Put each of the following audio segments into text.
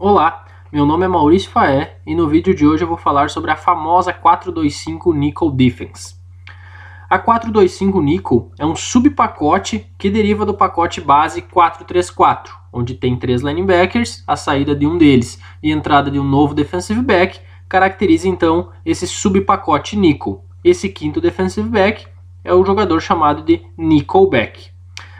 Olá, meu nome é Maurício Faé e no vídeo de hoje eu vou falar sobre a famosa 4-2-5 Nickel Defense. A 4-2-5 Nickel é um subpacote que deriva do pacote base 4-3-4, onde tem 3 linebackers, a saída de um deles e a entrada de um novo defensive back, caracteriza então esse subpacote Nickel. Esse quinto defensive back é o jogador chamado de Nickelback.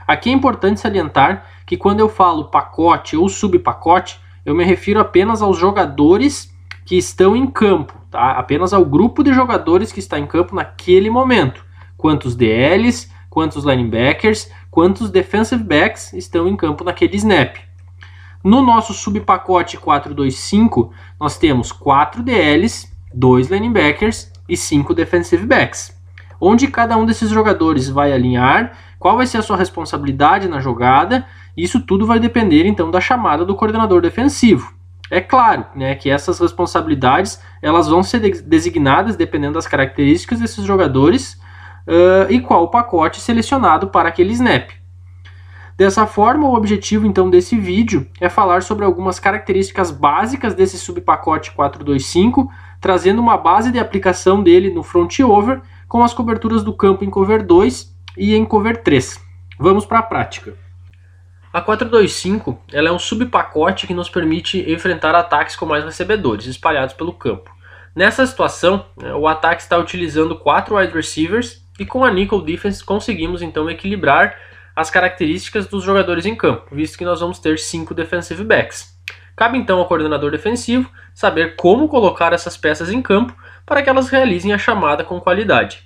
Aqui é importante salientar que quando eu falo pacote ou subpacote, eu me refiro apenas aos jogadores que estão em campo, tá? Apenas ao grupo de jogadores que está em campo naquele momento. Quantos DLs, quantos linebackers, quantos defensive backs estão em campo naquele snap. No nosso subpacote 4-2-5, nós temos 4 DLs, 2 linebackers e 5 defensive backs. Onde cada um desses jogadores vai alinhar, qual vai ser a sua responsabilidade na jogada, isso tudo vai depender então da chamada do coordenador defensivo. É claro, né, que essas responsabilidades elas vão ser designadas dependendo das características desses jogadores e qual o pacote selecionado para aquele snap. Dessa forma, o objetivo então desse vídeo é falar sobre algumas características básicas desse subpacote 4-2-5, trazendo uma base de aplicação dele no front over com as coberturas do campo em cover 2 e em cover 3. Vamos para a prática. A 4-2-5 ela é um subpacote que nos permite enfrentar ataques com mais recebedores espalhados pelo campo. Nessa situação, o ataque está utilizando 4 wide receivers e com a Nickel Defense conseguimos então equilibrar as características dos jogadores em campo, visto que nós vamos ter 5 defensive backs. Cabe então ao coordenador defensivo saber como colocar essas peças em campo para que elas realizem a chamada com qualidade.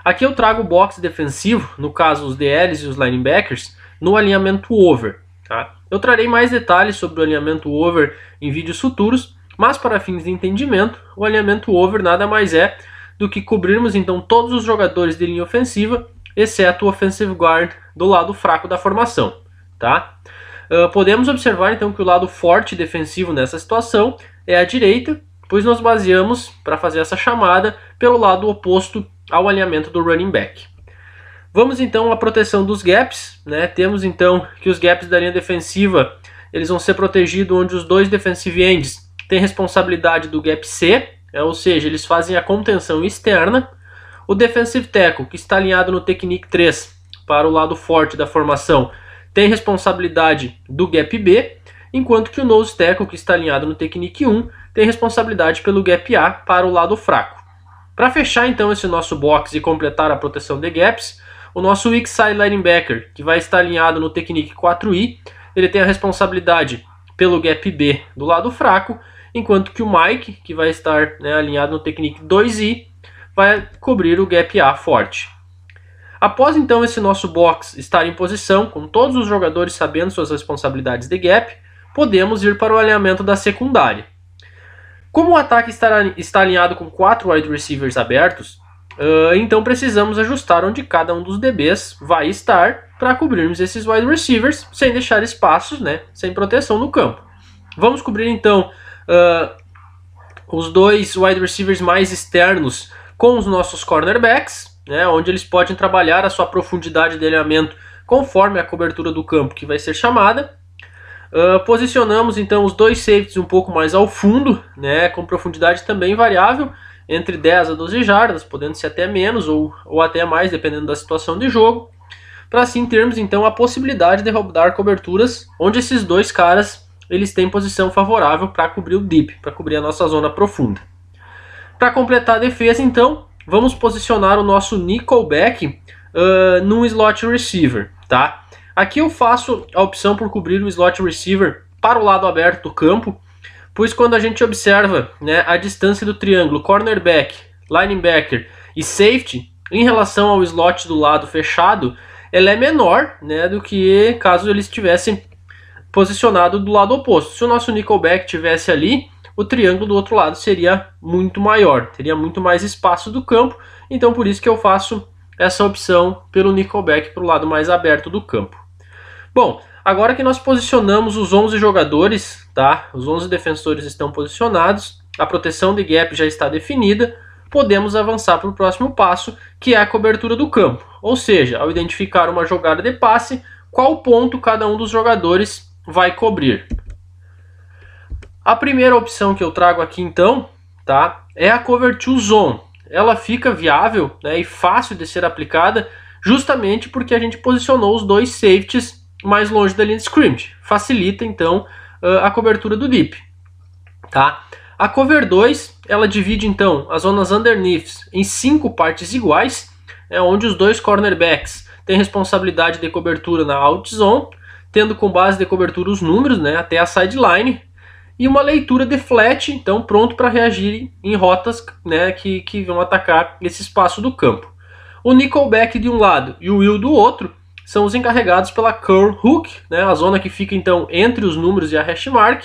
Aqui eu trago o box defensivo, no caso os DLs e os linebackers, no alinhamento over. Tá? Eu trarei mais detalhes sobre o alinhamento over em vídeos futuros, mas para fins de entendimento, o alinhamento over nada mais é do que cobrirmos então todos os jogadores de linha ofensiva, exceto o offensive guard do lado fraco da formação. Tá? Podemos observar então que o lado forte defensivo nessa situação é a direita, pois nós baseamos para fazer essa chamada pelo lado oposto ao alinhamento do running back. Vamos então à proteção dos gaps, né? Temos então que os gaps da linha defensiva eles vão ser protegidos onde os dois defensive ends têm responsabilidade do gap C, ou seja, eles fazem a contenção externa. O defensive tackle, que está alinhado no technique 3 para o lado forte da formação, tem responsabilidade do gap B, enquanto que o nose tackle, que está alinhado no technique 1, tem responsabilidade pelo gap A para o lado fraco. Para fechar então esse nosso box e completar a proteção de gaps, o nosso weak side linebacker, que vai estar alinhado no technique 4i, ele tem a responsabilidade pelo gap B do lado fraco, enquanto que o Mike, que vai estar alinhado no technique 2i, vai cobrir o gap A forte. Após então esse nosso box estar em posição, com todos os jogadores sabendo suas responsabilidades de gap, podemos ir para o alinhamento da secundária. Como o ataque está alinhado com 4 wide receivers abertos, então precisamos ajustar onde cada um dos DBs vai estar para cobrirmos esses wide receivers sem deixar espaços, sem proteção no campo. Vamos cobrir então os dois wide receivers mais externos com os nossos cornerbacks, onde eles podem trabalhar a sua profundidade de alinhamento conforme a cobertura do campo que vai ser chamada. Posicionamos então os dois safeties um pouco mais ao fundo, com profundidade também variável, entre 10 a 12 jardas, podendo ser até menos ou até mais, dependendo da situação de jogo, para assim termos então a possibilidade de rodar coberturas onde esses dois caras eles têm posição favorável para cobrir o deep, para cobrir a nossa zona profunda. Para completar a defesa então, vamos posicionar o nosso Nickelback num slot receiver. Tá? Aqui eu faço a opção por cobrir o slot receiver para o lado aberto do campo, pois quando a gente observa a distância do triângulo cornerback, linebacker e safety em relação ao slot do lado fechado, ela é menor do que caso ele estivesse posicionado do lado oposto. Se o nosso Nickelback estivesse ali, o triângulo do outro lado seria muito maior, teria muito mais espaço do campo, então por isso que eu faço essa opção pelo Nickelback para o lado mais aberto do campo. Bom, agora que nós posicionamos os 11 jogadores, tá? Os 11 defensores estão posicionados, a proteção de gap já está definida, podemos avançar para o próximo passo, que é a cobertura do campo. Ou seja, ao identificar uma jogada de passe, qual ponto cada um dos jogadores vai cobrir. A primeira opção que eu trago aqui então, tá, é a Cover 2 Zone. Ela fica viável, né, e fácil de ser aplicada justamente porque a gente posicionou os dois safeties mais longe da linha de scrimmage. Facilita então a cobertura do deep. Tá? A Cover 2, ela divide então as zonas underneath em 5 partes iguais, onde os dois cornerbacks têm responsabilidade de cobertura na out zone, tendo com base de cobertura os números, né, até a sideline, e uma leitura de flat, então pronto para reagir em rotas, né, que vão atacar esse espaço do campo. O nickelback de um lado e o will do outro são os encarregados pela curl hook, né, a zona que fica então entre os números e a hash mark,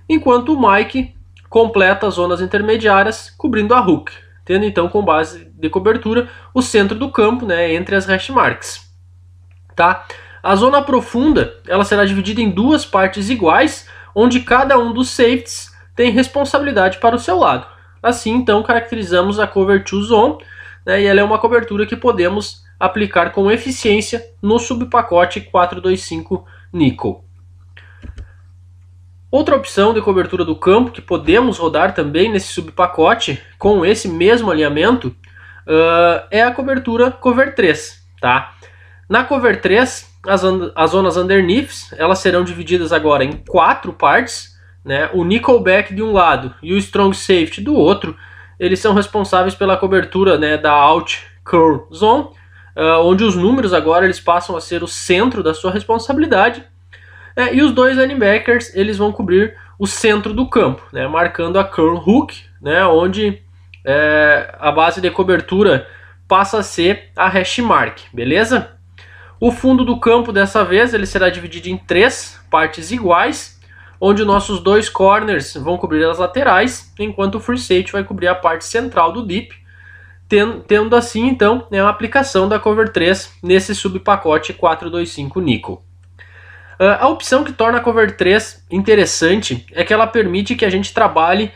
enquanto o Mike completa as zonas intermediárias cobrindo a hook, tendo então com base de cobertura o centro do campo, né, entre as hash marks. Tá? A zona profunda ela será dividida em 2 partes iguais, onde cada um dos safeties tem responsabilidade para o seu lado. Assim então caracterizamos a Cover 2 Zone, né, e ela é uma cobertura que podemos aplicar com eficiência no subpacote 4-2-5 nickel. Outra opção de cobertura do campo que podemos rodar também nesse subpacote com esse mesmo alinhamento é a cobertura Cover 3. Tá? Na Cover 3, as zonas underneath elas serão divididas agora em 4 partes, né? O nickelback de um lado e o strong safety do outro, eles são responsáveis pela cobertura, né, da out curl zone, onde os números agora eles passam a ser o centro da sua responsabilidade. E os dois linebackers eles vão cobrir o centro do campo, né, marcando a curl hook, né, onde a base de cobertura passa a ser a hash mark, beleza? O fundo do campo dessa vez ele será dividido em 3 partes iguais, onde nossos dois corners vão cobrir as laterais, enquanto o free safety vai cobrir a parte central do deep, tendo assim então a aplicação da Cover 3 nesse subpacote 4-2-5 nickel. A opção que torna a Cover 3 interessante é que ela permite que a gente trabalhe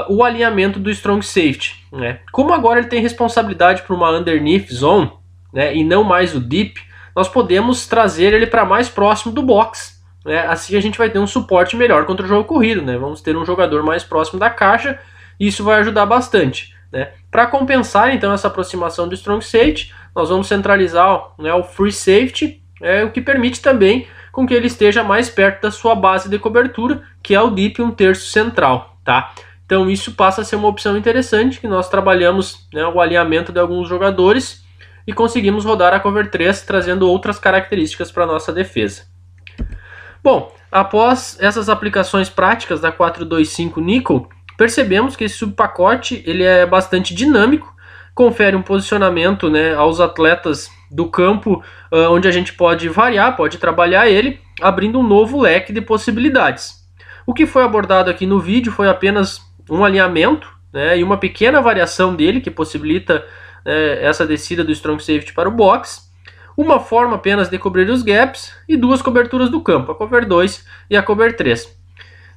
o alinhamento do strong safety. Né? Como agora ele tem responsabilidade por uma underneath zone, né, e não mais o deep, nós podemos trazer ele para mais próximo do box. Né? Assim a gente vai ter um suporte melhor contra o jogo corrido. Né? Vamos ter um jogador mais próximo da caixa e isso vai ajudar bastante. Né? Para compensar então essa aproximação do strong safety, nós vamos centralizar, né, o free safety, o que permite também com que ele esteja mais perto da sua base de cobertura, que é o deep 1/3 central. Tá? Então isso passa a ser uma opção interessante, que nós trabalhamos, né, o alinhamento de alguns jogadores e conseguimos rodar a Cover 3, trazendo outras características para a nossa defesa. Bom, após essas aplicações práticas da 4-2-5 nickel, percebemos que esse subpacote ele é bastante dinâmico, confere um posicionamento, né, aos atletas do campo, onde a gente pode variar, pode trabalhar ele, abrindo um novo leque de possibilidades. O que foi abordado aqui no vídeo foi apenas um alinhamento, né, e uma pequena variação dele, que possibilita essa descida do strong safety para o box, uma forma apenas de cobrir os gaps e 2 coberturas do campo, a Cover 2 e a Cover 3.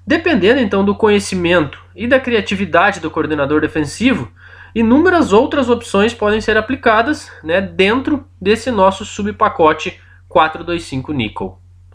Dependendo então do conhecimento e da criatividade do coordenador defensivo, inúmeras outras opções podem ser aplicadas, né, dentro desse nosso subpacote 4-2-5 nickel.